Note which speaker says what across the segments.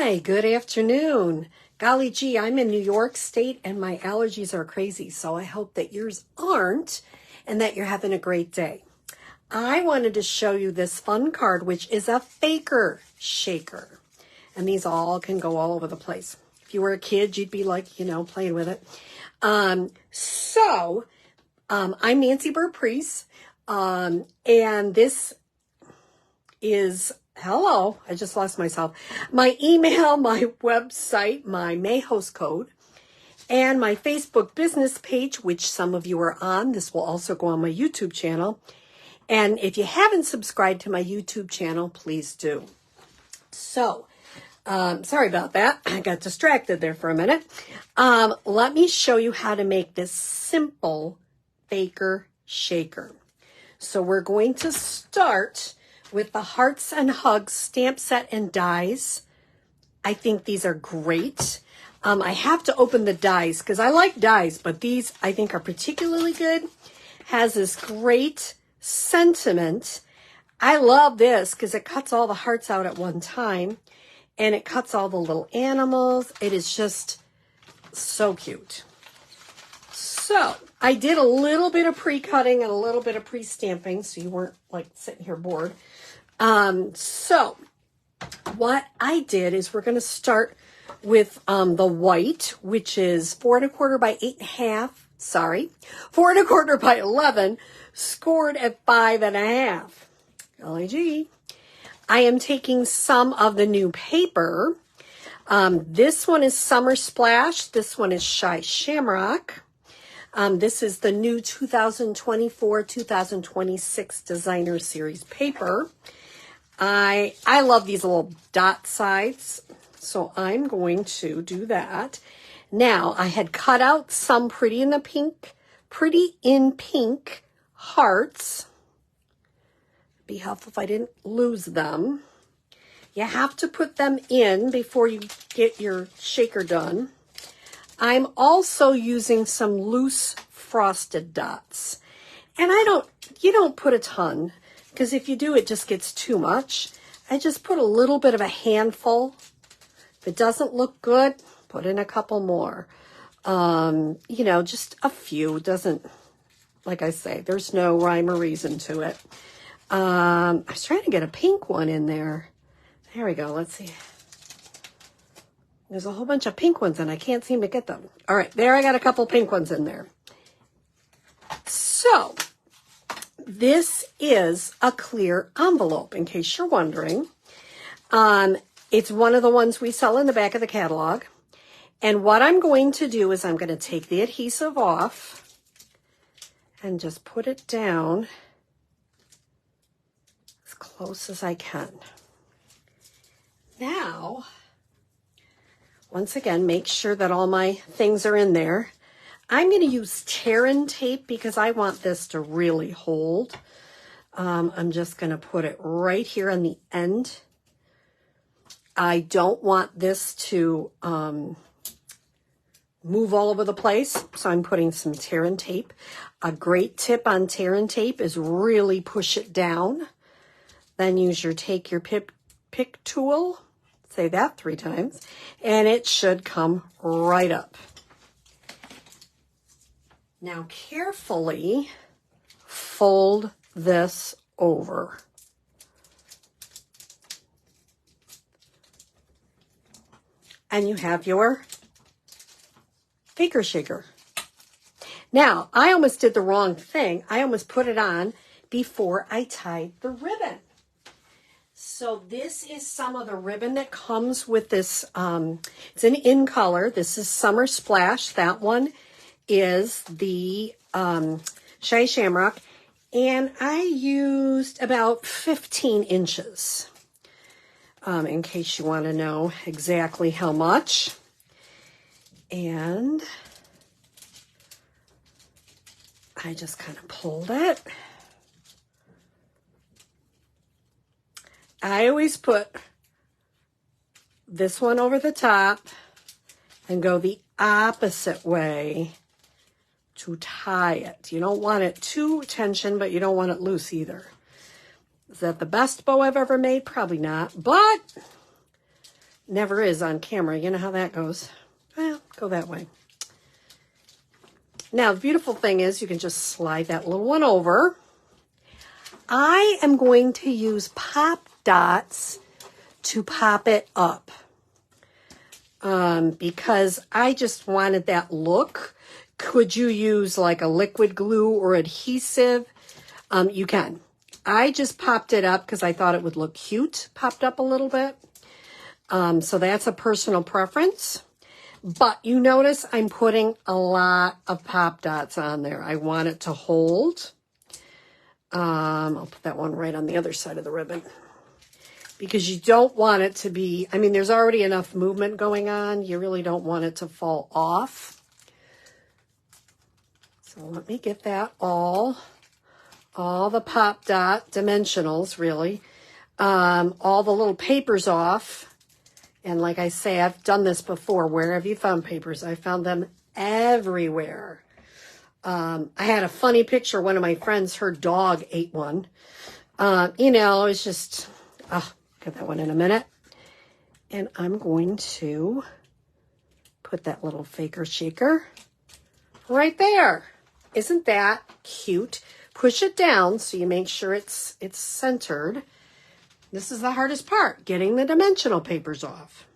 Speaker 1: Hi, good afternoon. Golly gee, I'm in New York State and my allergies are crazy, so I hope that yours aren't and that you're having a great day. I wanted to show you this fun card, which is a faker shaker. And these all can go all over the place. If you were a kid, you'd be like, playing with it. I'm Nancy Burt-Preece, and this is... Hello, I just lost myself. My email, my website, my Mayhost code, and my Facebook business page, which some of you are on. This will also go on my YouTube channel. And if you haven't subscribed to my YouTube channel, please do. So, sorry about that. I got distracted there for a minute. Let me show you how to make this simple faker shaker. So we're going to start with the Hearts and Hugs stamp set and dies. I think these are great. I have to open the dies because I like dies, but these I think are particularly good. Has this great sentiment. I love this because it cuts all the hearts out at one time and it cuts all the little animals. It is just so cute. So I did a little bit of pre-cutting and a little bit of pre-stamping so you weren't like sitting here bored. So what I did is we're going to start with the white, which is 4 1/4 by 8 1/2. Sorry, 4 1/4 by 11, scored at 5 1/2. Golly gee. I am taking some of the new paper. This one is Summer Splash. This one is Shy Shamrock. This is the new 2024-2026 Designer Series paper. I love these little dot sides, so I'm going to do that. Now, I had cut out some Pretty in Pink hearts. It'd be helpful if I didn't lose them. You have to put them in before you get your shaker done. I'm also using some loose frosted dots. And you don't put a ton, because if you do, it just gets too much. I just put a little bit of a handful. If it doesn't look good, put in a couple more. Just a few. Doesn't, like I say, there's no rhyme or reason to it. I was trying to get a pink one in there. There we go. Let's see. There's a whole bunch of pink ones and I can't seem to get them. All right, there I got a couple pink ones in there. So this is a clear envelope, in case you're wondering. It's one of the ones we sell in the back of the catalog. And what I'm going to do is I'm going to take the adhesive off and just put it down as close as I can. Now, once again, make sure that all my things are in there. I'm going to use tear-in tape because I want this to really hold. I'm just going to put it right here on the end. I don't want this to move all over the place, so I'm putting some tear-in tape. A great tip on tear-in tape is really push it down. Then use your pick tool. Say that 3 times, and it should come right up. Now carefully fold this over. And you have your faker shaker. Now, I almost did the wrong thing. I almost put it on before I tied the ribbon. So this is some of the ribbon that comes with this. It's an in color. This is Summer Splash. That one is the Shy Shamrock. And I used about 15 inches, in case you want to know exactly how much. And I just kind of pulled it. I always put this one over the top and go the opposite way to tie it. You don't want it too tension, but you don't want it loose either. Is that the best bow I've ever made? Probably not, but Never is on camera. You know how that goes. Well, go that way. Now, the beautiful thing is you can just slide that little one over. I am going to use pop dots to pop it up because I just wanted that look. Could you use like a liquid glue or adhesive? You can. I just popped it up because I thought it would look cute, popped up a little bit. So that's a personal preference. But you notice I'm putting a lot of pop dots on there. I want it to hold. I'll put that one right on the other side of the ribbon. Because you don't want it to be, I mean, there's already enough movement going on. You really don't want it to fall off. So let me get that all the pop dot dimensionals, really. All the little papers off. And like I say, I've done this before. Where have you found papers? I found them everywhere. I had a funny picture. One of my friends, her dog ate one. You know, it's just, get that one in a minute. And I'm going to put that little faker shaker right there. Isn't that cute? Push it down so you make sure it's centered. This is the hardest part, getting the dimensional papers off.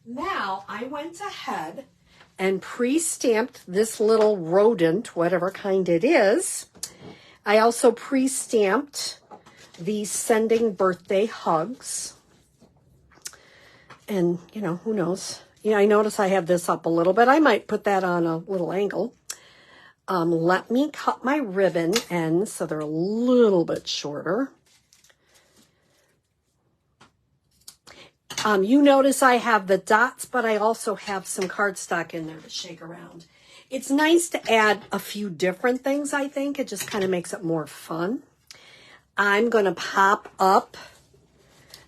Speaker 1: Now, I went ahead and pre-stamped this little rodent, whatever kind it is. I also pre-stamped these sending birthday hugs. And, you know, who knows? Yeah, I notice I have this up a little bit. I might put that on a little angle. Let me cut my ribbon ends so they're a little bit shorter. You notice I have the dots, but I also have some cardstock in there to shake around. It's nice to add a few different things, I think. It just kind of makes it more fun. I'm going to pop up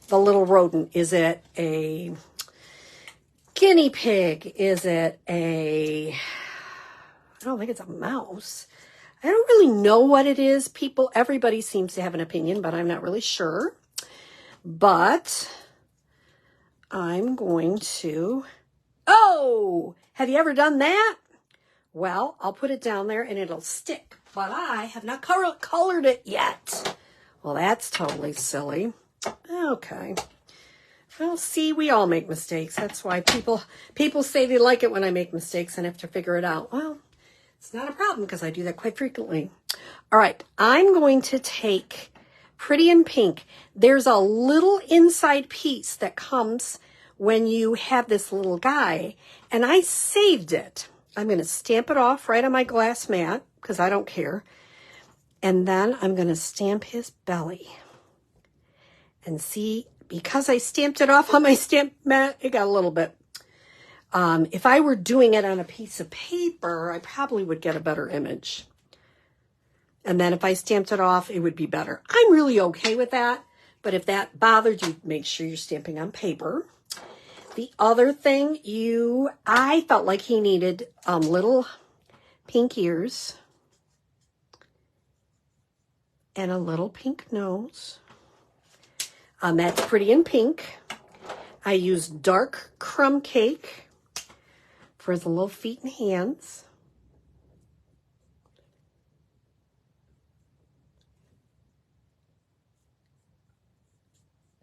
Speaker 1: the little rodent. Is it a guinea pig? Is it I don't think it's a mouse. I don't really know what it is. Everybody seems to have an opinion, but I'm not really sure. But I'm going to, have you ever done that? Well, I'll put it down there and it'll stick, but I have not colored it yet. Well, that's totally silly. Okay. Well, see, we all make mistakes. That's why people say they like it when I make mistakes and have to figure it out. Well, it's not a problem because I do that quite frequently. All right, I'm going to take Pretty in Pink. There's a little inside piece that comes when you have this little guy, and I saved it. I'm going to stamp it off right on my glass mat because I don't care. And then I'm going to stamp his belly. And see, because I stamped it off on my stamp mat, it got a little bit. If I were doing it on a piece of paper, I probably would get a better image. And then if I stamped it off, it would be better. I'm really okay with that. But if that bothered you, make sure you're stamping on paper. The other thing, I felt like he needed little pink ears and a little pink nose. That's Pretty in Pink. I used dark crumb cake for the little feet and hands.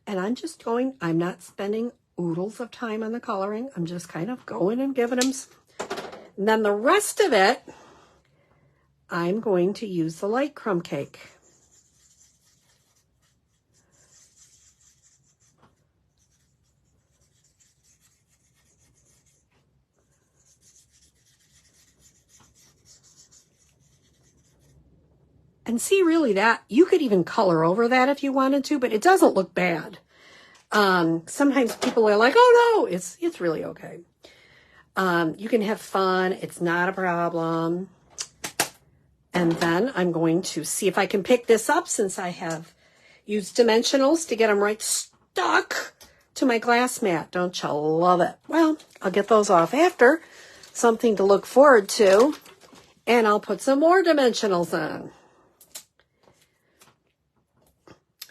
Speaker 1: And I'm not spending oodles of time on the coloring. I'm just kind of going and giving them some. And then the rest of it, I'm going to use the light crumb cake. And see, really, that you could even color over that if you wanted to, but it doesn't look bad. Sometimes people are like, oh no, it's really okay. You can have fun. It's not a problem. And then I'm going to see if I can pick this up since I have used dimensionals to get them right stuck to my glass mat. Don't you love it? Well, I'll get those off after. Something to look forward to. And I'll put some more dimensionals on.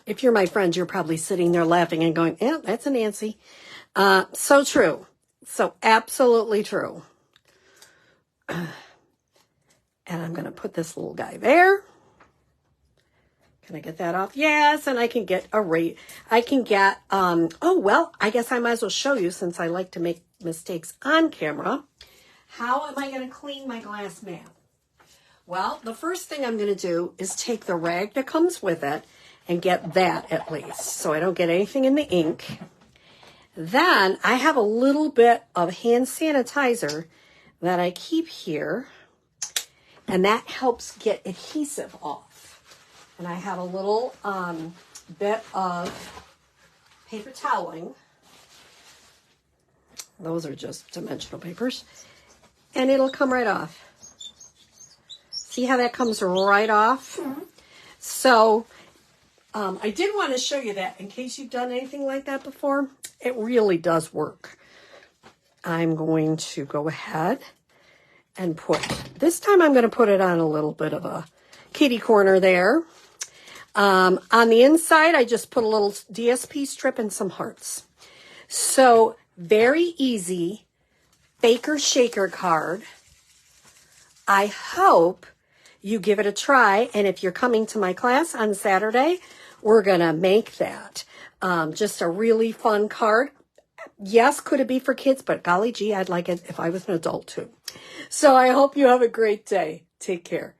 Speaker 1: If you're my friend, you're probably sitting there laughing and going, yeah, that's a Nancy. So true. So absolutely true. And I'm going to put this little guy there. Can I get that off? Yes, and I can get a rate. I can get, oh, well, I guess I might as well show you, since I like to make mistakes on camera. How am I going to clean my glass mat? Well, the first thing I'm going to do is take the rag that comes with it and get that at least, so I don't get anything in the ink. Then I have a little bit of hand sanitizer that I keep here, and that helps get adhesive off. And I have a little bit of paper toweling. Those are just dimensional papers. And it'll come right off. See how that comes right off? Mm-hmm. So I did want to show you that in case you've done anything like that before. It really does work. I'm going to go ahead and this time I'm going to put it on a little bit of a kitty corner there. On the inside, I just put a little DSP strip and some hearts. So very easy Baker Shaker card. I hope you give it a try. And if you're coming to my class on Saturday, we're going to make that. Just a really fun card. Yes, could it be for kids? But golly gee, I'd like it if I was an adult too. So I hope you have a great day. Take care.